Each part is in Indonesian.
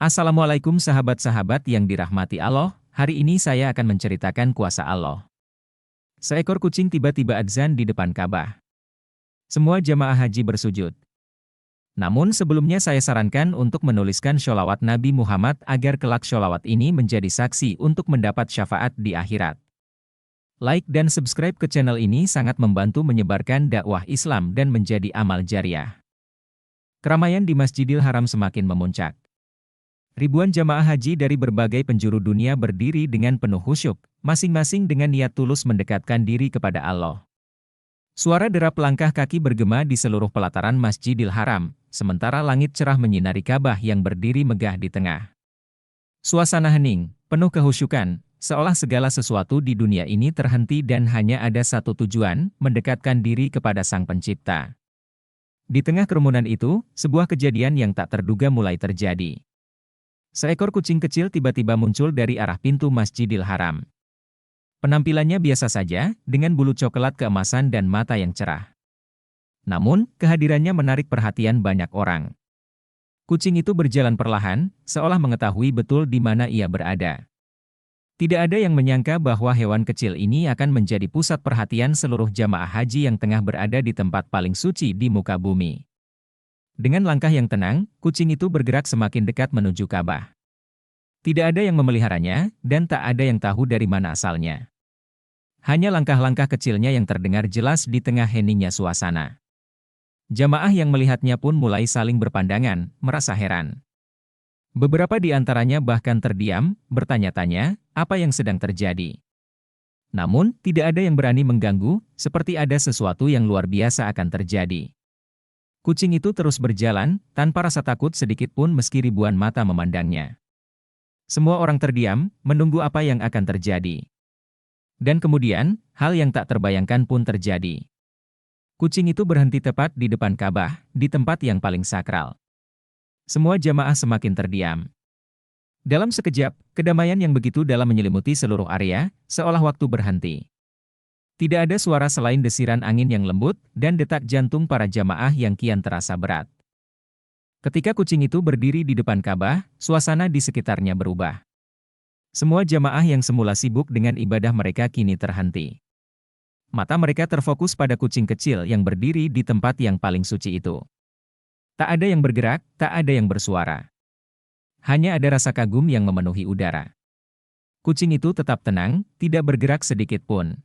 Assalamualaikum sahabat-sahabat yang dirahmati Allah, hari ini saya akan menceritakan kuasa Allah. Seekor kucing tiba-tiba adzan di depan Ka'bah. Semua jamaah haji bersujud. Namun sebelumnya saya sarankan untuk menuliskan sholawat Nabi Muhammad agar kelak sholawat ini menjadi saksi untuk mendapat syafaat di akhirat. Like dan subscribe ke channel ini sangat membantu menyebarkan dakwah Islam dan menjadi amal jariah. Keramaian di Masjidil Haram semakin memuncak. Ribuan jamaah haji dari berbagai penjuru dunia berdiri dengan penuh khusyuk, masing-masing dengan niat tulus mendekatkan diri kepada Allah. Suara derap langkah kaki bergema di seluruh pelataran Masjidil Haram, sementara langit cerah menyinari Ka'bah yang berdiri megah di tengah. Suasana hening, penuh kehusyukan, seolah segala sesuatu di dunia ini terhenti dan hanya ada satu tujuan, mendekatkan diri kepada Sang Pencipta. Di tengah kerumunan itu, sebuah kejadian yang tak terduga mulai terjadi. Seekor kucing kecil tiba-tiba muncul dari arah pintu Masjidil Haram. Penampilannya biasa saja, dengan bulu coklat keemasan dan mata yang cerah. Namun, kehadirannya menarik perhatian banyak orang. Kucing itu berjalan perlahan, seolah mengetahui betul di mana ia berada. Tidak ada yang menyangka bahwa hewan kecil ini akan menjadi pusat perhatian seluruh jamaah haji yang tengah berada di tempat paling suci di muka bumi. Dengan langkah yang tenang, kucing itu bergerak semakin dekat menuju Ka'bah. Tidak ada yang memeliharanya, dan tak ada yang tahu dari mana asalnya. Hanya langkah-langkah kecilnya yang terdengar jelas di tengah heningnya suasana. Jamaah yang melihatnya pun mulai saling berpandangan, merasa heran. Beberapa di antaranya bahkan terdiam, bertanya-tanya, apa yang sedang terjadi. Namun, tidak ada yang berani mengganggu, seperti ada sesuatu yang luar biasa akan terjadi. Kucing itu terus berjalan, tanpa rasa takut sedikit pun meski ribuan mata memandangnya. Semua orang terdiam, menunggu apa yang akan terjadi. Dan kemudian, hal yang tak terbayangkan pun terjadi. Kucing itu berhenti tepat di depan Ka'bah, di tempat yang paling sakral. Semua jamaah semakin terdiam. Dalam sekejap, kedamaian yang begitu dalam menyelimuti seluruh area, seolah waktu berhenti. Tidak ada suara selain desiran angin yang lembut dan detak jantung para jamaah yang kian terasa berat. Ketika kucing itu berdiri di depan Ka'bah, suasana di sekitarnya berubah. Semua jamaah yang semula sibuk dengan ibadah mereka kini terhenti. Mata mereka terfokus pada kucing kecil yang berdiri di tempat yang paling suci itu. Tak ada yang bergerak, tak ada yang bersuara. Hanya ada rasa kagum yang memenuhi udara. Kucing itu tetap tenang, tidak bergerak sedikit pun.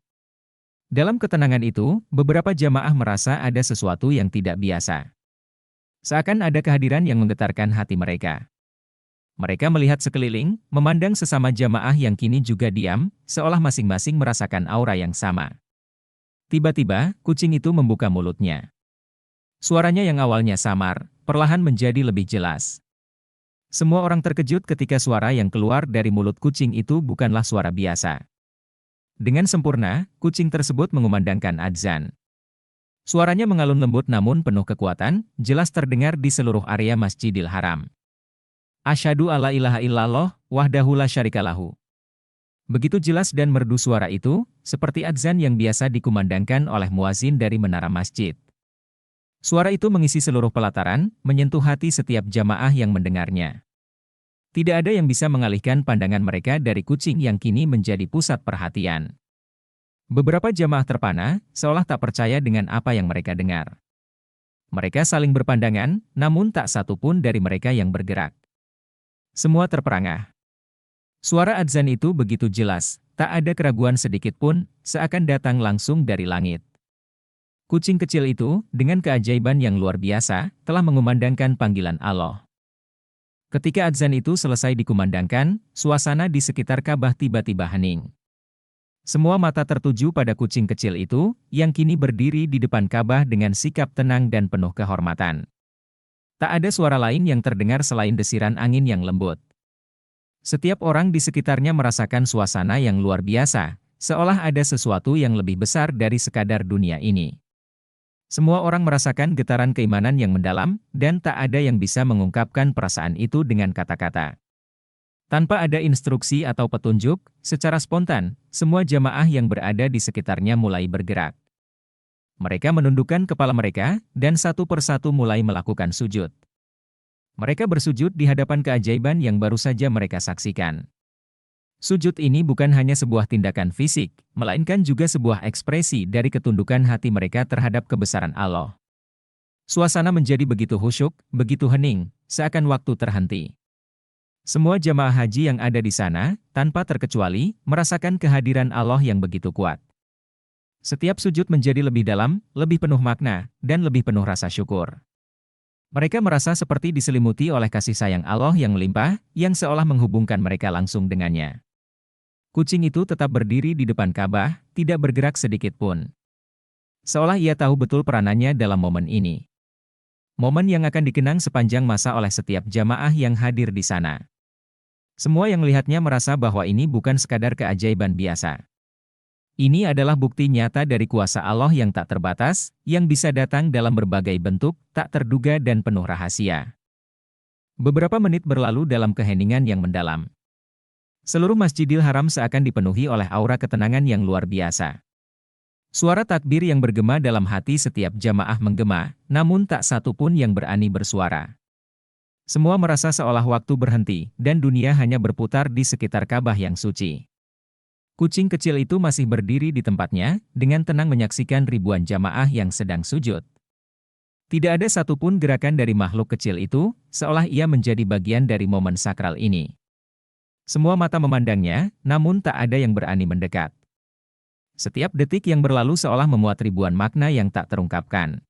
Dalam ketenangan itu, beberapa jamaah merasa ada sesuatu yang tidak biasa. Seakan ada kehadiran yang menggetarkan hati mereka. Mereka melihat sekeliling, memandang sesama jamaah yang kini juga diam, seolah masing-masing merasakan aura yang sama. Tiba-tiba, kucing itu membuka mulutnya. Suaranya yang awalnya samar, perlahan menjadi lebih jelas. Semua orang terkejut ketika suara yang keluar dari mulut kucing itu bukanlah suara biasa. Dengan sempurna, kucing tersebut mengumandangkan adzan. Suaranya mengalun lembut namun penuh kekuatan, jelas terdengar di seluruh area Masjidil Haram. Asyhadu alla ilaha illallah, wahdahu la syarikalahu. Begitu jelas dan merdu suara itu, seperti adzan yang biasa dikumandangkan oleh muazin dari menara masjid. Suara itu mengisi seluruh pelataran, menyentuh hati setiap jamaah yang mendengarnya. Tidak ada yang bisa mengalihkan pandangan mereka dari kucing yang kini menjadi pusat perhatian. Beberapa jamaah terpana, seolah tak percaya dengan apa yang mereka dengar. Mereka saling berpandangan, namun tak satu pun dari mereka yang bergerak. Semua terperangah. Suara adzan itu begitu jelas, tak ada keraguan sedikit pun, seakan datang langsung dari langit. Kucing kecil itu, dengan keajaiban yang luar biasa, telah mengumandangkan panggilan Allah. Ketika adzan itu selesai dikumandangkan, suasana di sekitar Ka'bah tiba-tiba hening. Semua mata tertuju pada kucing kecil itu, yang kini berdiri di depan Ka'bah dengan sikap tenang dan penuh kehormatan. Tak ada suara lain yang terdengar selain desiran angin yang lembut. Setiap orang di sekitarnya merasakan suasana yang luar biasa, seolah ada sesuatu yang lebih besar dari sekadar dunia ini. Semua orang merasakan getaran keimanan yang mendalam, dan tak ada yang bisa mengungkapkan perasaan itu dengan kata-kata. Tanpa ada instruksi atau petunjuk, secara spontan, semua jamaah yang berada di sekitarnya mulai bergerak. Mereka menundukkan kepala mereka, dan satu persatu mulai melakukan sujud. Mereka bersujud di hadapan keajaiban yang baru saja mereka saksikan. Sujud ini bukan hanya sebuah tindakan fisik, melainkan juga sebuah ekspresi dari ketundukan hati mereka terhadap kebesaran Allah. Suasana menjadi begitu khusyuk, begitu hening, seakan waktu terhenti. Semua jamaah haji yang ada di sana, tanpa terkecuali, merasakan kehadiran Allah yang begitu kuat. Setiap sujud menjadi lebih dalam, lebih penuh makna, dan lebih penuh rasa syukur. Mereka merasa seperti diselimuti oleh kasih sayang Allah yang melimpah, yang seolah menghubungkan mereka langsung dengannya. Kucing itu tetap berdiri di depan Ka'bah, tidak bergerak sedikit pun. Seolah ia tahu betul peranannya dalam momen ini. Momen yang akan dikenang sepanjang masa oleh setiap jamaah yang hadir di sana. Semua yang melihatnya merasa bahwa ini bukan sekadar keajaiban biasa. Ini adalah bukti nyata dari kuasa Allah yang tak terbatas, yang bisa datang dalam berbagai bentuk, tak terduga dan penuh rahasia. Beberapa menit berlalu dalam keheningan yang mendalam. Seluruh Masjidil Haram seakan dipenuhi oleh aura ketenangan yang luar biasa. Suara takbir yang bergema dalam hati setiap jamaah menggema, namun tak satu pun yang berani bersuara. Semua merasa seolah waktu berhenti, dan dunia hanya berputar di sekitar Ka'bah yang suci. Kucing kecil itu masih berdiri di tempatnya, dengan tenang menyaksikan ribuan jamaah yang sedang sujud. Tidak ada satupun gerakan dari makhluk kecil itu, seolah ia menjadi bagian dari momen sakral ini. Semua mata memandangnya, namun tak ada yang berani mendekat. Setiap detik yang berlalu seolah memuat ribuan makna yang tak terungkapkan.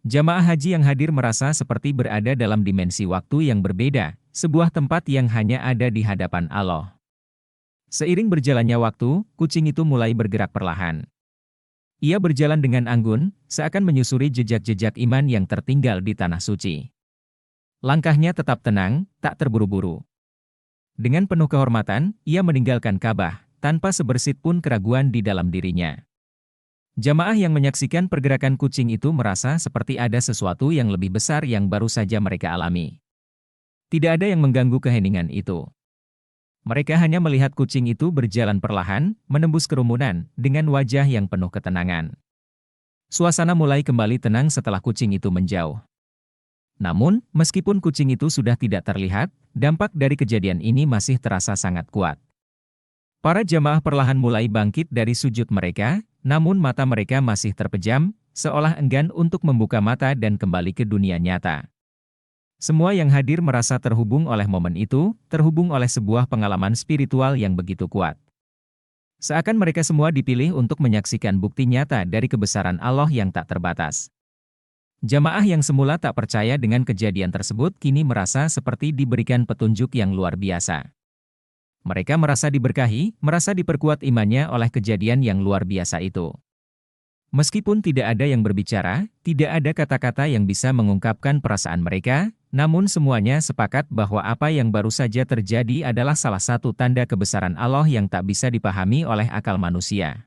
Jamaah haji yang hadir merasa seperti berada dalam dimensi waktu yang berbeda, sebuah tempat yang hanya ada di hadapan Allah. Seiring berjalannya waktu, kucing itu mulai bergerak perlahan. Ia berjalan dengan anggun, seakan menyusuri jejak-jejak iman yang tertinggal di tanah suci. Langkahnya tetap tenang, tak terburu-buru. Dengan penuh kehormatan, ia meninggalkan Ka'bah, tanpa sebersit pun keraguan di dalam dirinya. Jamaah yang menyaksikan pergerakan kucing itu merasa seperti ada sesuatu yang lebih besar yang baru saja mereka alami. Tidak ada yang mengganggu keheningan itu. Mereka hanya melihat kucing itu berjalan perlahan, menembus kerumunan, dengan wajah yang penuh ketenangan. Suasana mulai kembali tenang setelah kucing itu menjauh. Namun, meskipun kucing itu sudah tidak terlihat, dampak dari kejadian ini masih terasa sangat kuat. Para jamaah perlahan mulai bangkit dari sujud mereka, namun mata mereka masih terpejam, seolah enggan untuk membuka mata dan kembali ke dunia nyata. Semua yang hadir merasa terhubung oleh momen itu, terhubung oleh sebuah pengalaman spiritual yang begitu kuat. Seakan mereka semua dipilih untuk menyaksikan bukti nyata dari kebesaran Allah yang tak terbatas. Jamaah yang semula tak percaya dengan kejadian tersebut kini merasa seperti diberikan petunjuk yang luar biasa. Mereka merasa diberkahi, merasa diperkuat imannya oleh kejadian yang luar biasa itu. Meskipun tidak ada yang berbicara, tidak ada kata-kata yang bisa mengungkapkan perasaan mereka, namun semuanya sepakat bahwa apa yang baru saja terjadi adalah salah satu tanda kebesaran Allah yang tak bisa dipahami oleh akal manusia.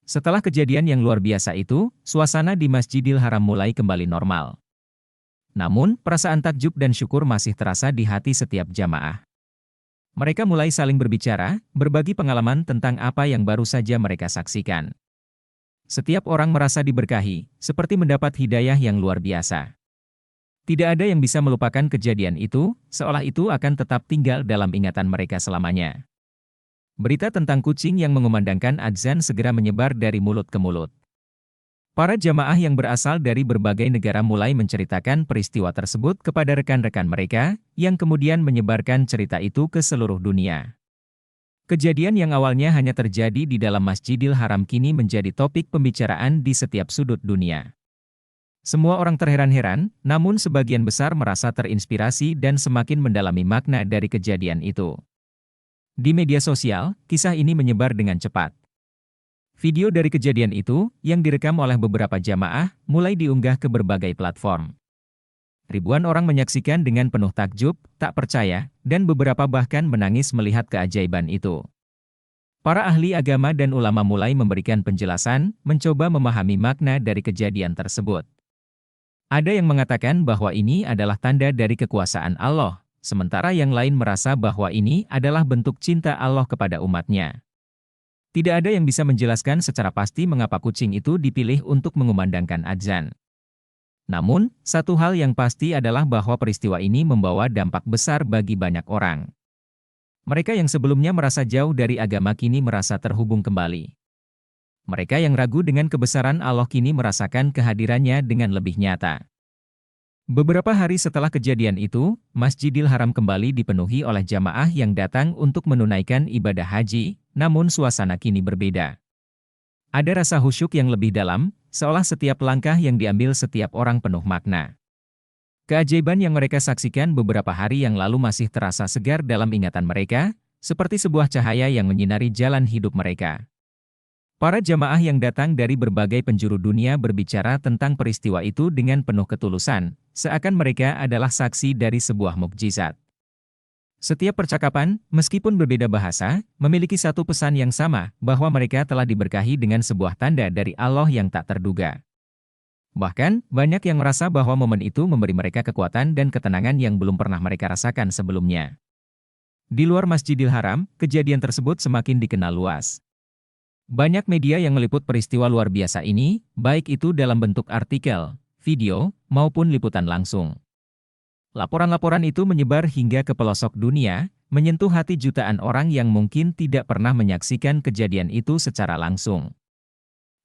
Setelah kejadian yang luar biasa itu, suasana di Masjidil Haram mulai kembali normal. Namun, perasaan takjub dan syukur masih terasa di hati setiap jamaah. Mereka mulai saling berbicara, berbagi pengalaman tentang apa yang baru saja mereka saksikan. Setiap orang merasa diberkahi, seperti mendapat hidayah yang luar biasa. Tidak ada yang bisa melupakan kejadian itu, seolah itu akan tetap tinggal dalam ingatan mereka selamanya. Berita tentang kucing yang mengumandangkan adzan segera menyebar dari mulut ke mulut. Para jamaah yang berasal dari berbagai negara mulai menceritakan peristiwa tersebut kepada rekan-rekan mereka, yang kemudian menyebarkan cerita itu ke seluruh dunia. Kejadian yang awalnya hanya terjadi di dalam Masjidil Haram kini menjadi topik pembicaraan di setiap sudut dunia. Semua orang terheran-heran, namun sebagian besar merasa terinspirasi dan semakin mendalami makna dari kejadian itu. Di media sosial, kisah ini menyebar dengan cepat. Video dari kejadian itu, yang direkam oleh beberapa jamaah, mulai diunggah ke berbagai platform. Ribuan orang menyaksikan dengan penuh takjub, tak percaya, dan beberapa bahkan menangis melihat keajaiban itu. Para ahli agama dan ulama mulai memberikan penjelasan, mencoba memahami makna dari kejadian tersebut. Ada yang mengatakan bahwa ini adalah tanda dari kekuasaan Allah, sementara yang lain merasa bahwa ini adalah bentuk cinta Allah kepada umatnya. Tidak ada yang bisa menjelaskan secara pasti mengapa kucing itu dipilih untuk mengumandangkan adzan. Namun, satu hal yang pasti adalah bahwa peristiwa ini membawa dampak besar bagi banyak orang. Mereka yang sebelumnya merasa jauh dari agama kini merasa terhubung kembali. Mereka yang ragu dengan kebesaran Allah kini merasakan kehadirannya dengan lebih nyata. Beberapa hari setelah kejadian itu, Masjidil Haram kembali dipenuhi oleh jamaah yang datang untuk menunaikan ibadah haji, namun suasana kini berbeda. Ada rasa khusyuk yang lebih dalam, seolah setiap langkah yang diambil setiap orang penuh makna. Keajaiban yang mereka saksikan beberapa hari yang lalu masih terasa segar dalam ingatan mereka, seperti sebuah cahaya yang menyinari jalan hidup mereka. Para jamaah yang datang dari berbagai penjuru dunia berbicara tentang peristiwa itu dengan penuh ketulusan, seakan mereka adalah saksi dari sebuah mukjizat. Setiap percakapan, meskipun berbeda bahasa, memiliki satu pesan yang sama, bahwa mereka telah diberkahi dengan sebuah tanda dari Allah yang tak terduga. Bahkan, banyak yang merasa bahwa momen itu memberi mereka kekuatan dan ketenangan yang belum pernah mereka rasakan sebelumnya. Di luar Masjidil Haram, kejadian tersebut semakin dikenal luas. Banyak media yang meliput peristiwa luar biasa ini, baik itu dalam bentuk artikel, video, maupun liputan langsung. Laporan-laporan itu menyebar hingga ke pelosok dunia, menyentuh hati jutaan orang yang mungkin tidak pernah menyaksikan kejadian itu secara langsung.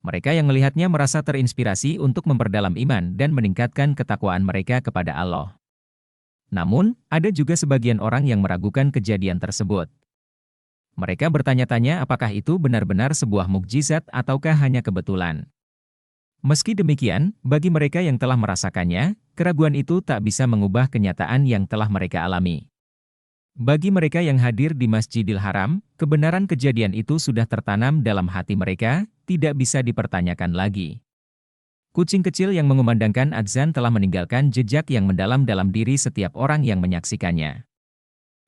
Mereka yang melihatnya merasa terinspirasi untuk memperdalam iman dan meningkatkan ketakwaan mereka kepada Allah. Namun, ada juga sebagian orang yang meragukan kejadian tersebut. Mereka bertanya-tanya apakah itu benar-benar sebuah mukjizat ataukah hanya kebetulan. Meski demikian, bagi mereka yang telah merasakannya, keraguan itu tak bisa mengubah kenyataan yang telah mereka alami. Bagi mereka yang hadir di Masjidil Haram, kebenaran kejadian itu sudah tertanam dalam hati mereka, tidak bisa dipertanyakan lagi. Kucing kecil yang mengumandangkan adzan telah meninggalkan jejak yang mendalam dalam diri setiap orang yang menyaksikannya.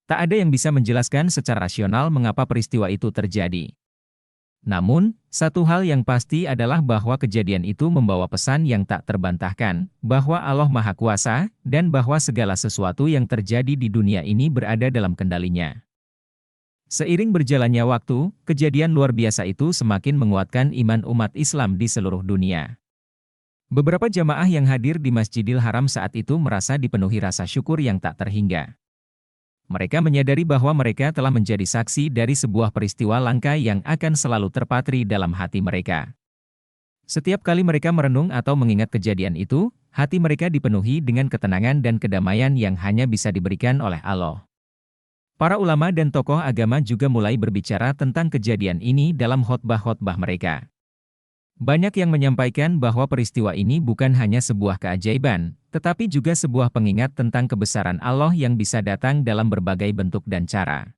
Tak ada yang bisa menjelaskan secara rasional mengapa peristiwa itu terjadi. Namun, satu hal yang pasti adalah bahwa kejadian itu membawa pesan yang tak terbantahkan, bahwa Allah Maha Kuasa, dan bahwa segala sesuatu yang terjadi di dunia ini berada dalam kendalinya. Seiring berjalannya waktu, kejadian luar biasa itu semakin menguatkan iman umat Islam di seluruh dunia. Beberapa jamaah yang hadir di Masjidil Haram saat itu merasa dipenuhi rasa syukur yang tak terhingga. Mereka menyadari bahwa mereka telah menjadi saksi dari sebuah peristiwa langka yang akan selalu terpatri dalam hati mereka. Setiap kali mereka merenung atau mengingat kejadian itu, hati mereka dipenuhi dengan ketenangan dan kedamaian yang hanya bisa diberikan oleh Allah. Para ulama dan tokoh agama juga mulai berbicara tentang kejadian ini dalam khotbah-khotbah mereka. Banyak yang menyampaikan bahwa peristiwa ini bukan hanya sebuah keajaiban, tetapi juga sebuah pengingat tentang kebesaran Allah yang bisa datang dalam berbagai bentuk dan cara.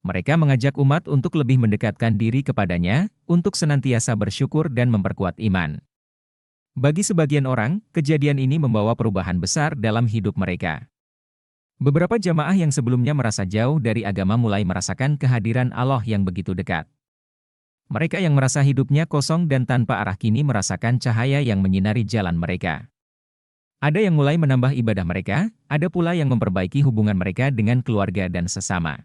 Mereka mengajak umat untuk lebih mendekatkan diri kepadanya, untuk senantiasa bersyukur dan memperkuat iman. Bagi sebagian orang, kejadian ini membawa perubahan besar dalam hidup mereka. Beberapa jamaah yang sebelumnya merasa jauh dari agama mulai merasakan kehadiran Allah yang begitu dekat. Mereka yang merasa hidupnya kosong dan tanpa arah kini merasakan cahaya yang menyinari jalan mereka. Ada yang mulai menambah ibadah mereka, ada pula yang memperbaiki hubungan mereka dengan keluarga dan sesama.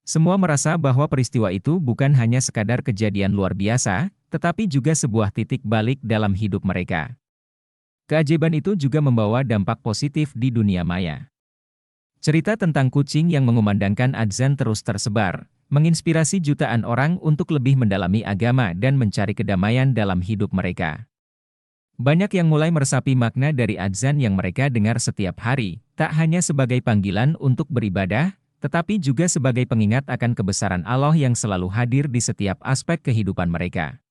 Semua merasa bahwa peristiwa itu bukan hanya sekadar kejadian luar biasa, tetapi juga sebuah titik balik dalam hidup mereka. Keajaiban itu juga membawa dampak positif di dunia maya. Cerita tentang kucing yang mengumandangkan adzan terus tersebar, menginspirasi jutaan orang untuk lebih mendalami agama dan mencari kedamaian dalam hidup mereka. Banyak yang mulai meresapi makna dari adzan yang mereka dengar setiap hari, tak hanya sebagai panggilan untuk beribadah, tetapi juga sebagai pengingat akan kebesaran Allah yang selalu hadir di setiap aspek kehidupan mereka.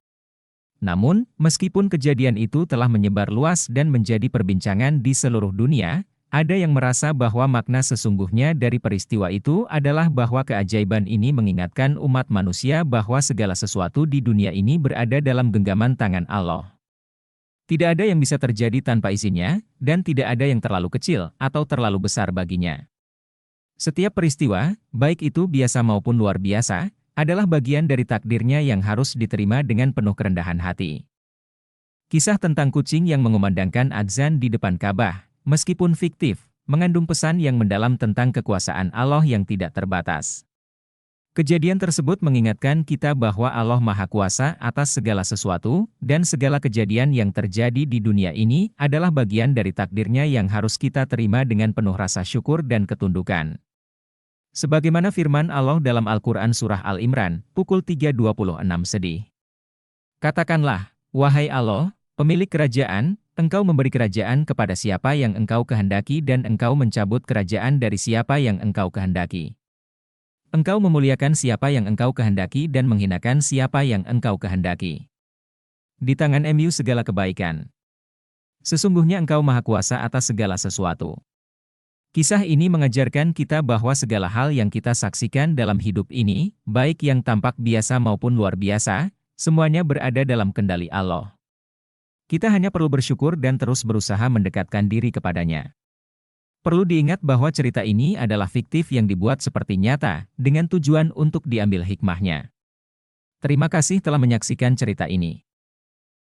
Namun, meskipun kejadian itu telah menyebar luas dan menjadi perbincangan di seluruh dunia, ada yang merasa bahwa makna sesungguhnya dari peristiwa itu adalah bahwa keajaiban ini mengingatkan umat manusia bahwa segala sesuatu di dunia ini berada dalam genggaman tangan Allah. Tidak ada yang bisa terjadi tanpa izinnya, dan tidak ada yang terlalu kecil atau terlalu besar baginya. Setiap peristiwa, baik itu biasa maupun luar biasa, adalah bagian dari takdirnya yang harus diterima dengan penuh kerendahan hati. Kisah tentang kucing yang mengumandangkan adzan di depan Ka'bah, meskipun fiktif, mengandung pesan yang mendalam tentang kekuasaan Allah yang tidak terbatas. Kejadian tersebut mengingatkan kita bahwa Allah Maha Kuasa atas segala sesuatu, dan segala kejadian yang terjadi di dunia ini adalah bagian dari takdirnya yang harus kita terima dengan penuh rasa syukur dan ketundukan. Sebagaimana firman Allah dalam Al-Quran Surah Al-Imran, pukul 3:26 sedih. Katakanlah, wahai Allah, pemilik kerajaan, Engkau memberi kerajaan kepada siapa yang Engkau kehendaki dan Engkau mencabut kerajaan dari siapa yang Engkau kehendaki. Engkau memuliakan siapa yang Engkau kehendaki dan menghinakan siapa yang Engkau kehendaki. Di tangan MU segala kebaikan. Sesungguhnya Engkau Maha Kuasa atas segala sesuatu. Kisah ini mengajarkan kita bahwa segala hal yang kita saksikan dalam hidup ini, baik yang tampak biasa maupun luar biasa, semuanya berada dalam kendali Allah. Kita hanya perlu bersyukur dan terus berusaha mendekatkan diri kepadanya. Perlu diingat bahwa cerita ini adalah fiktif yang dibuat seperti nyata, dengan tujuan untuk diambil hikmahnya. Terima kasih telah menyaksikan cerita ini.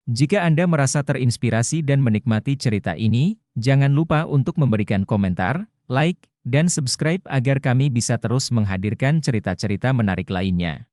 Jika Anda merasa terinspirasi dan menikmati cerita ini, jangan lupa untuk memberikan komentar, like, dan subscribe agar kami bisa terus menghadirkan cerita-cerita menarik lainnya.